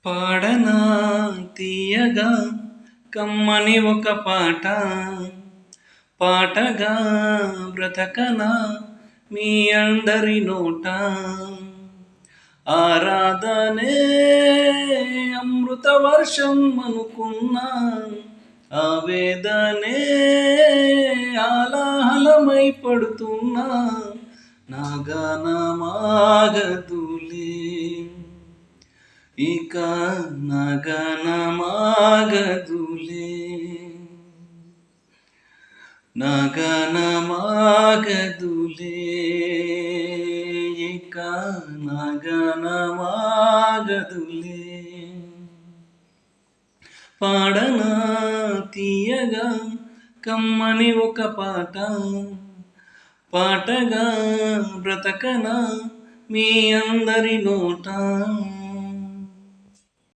పాడనా తీయగా కమ్మని ఒక పాట, పాటగా బ్రతకనా మీ అందరి నోట. ఆరాధనే అమృత వర్షం అనుకున్నా, ఆవేదనే ఆలాహలమై పడుతున్నా, నా గానమాగదులే ఇక, నా గానమాగదులే, నా గానమాగదులే ఇక, నా గానమాగదులే. పాడనా తీయగా కమ్మని ఒక పాట, పాటగా బ్రతకనా మీ అందరి నోట.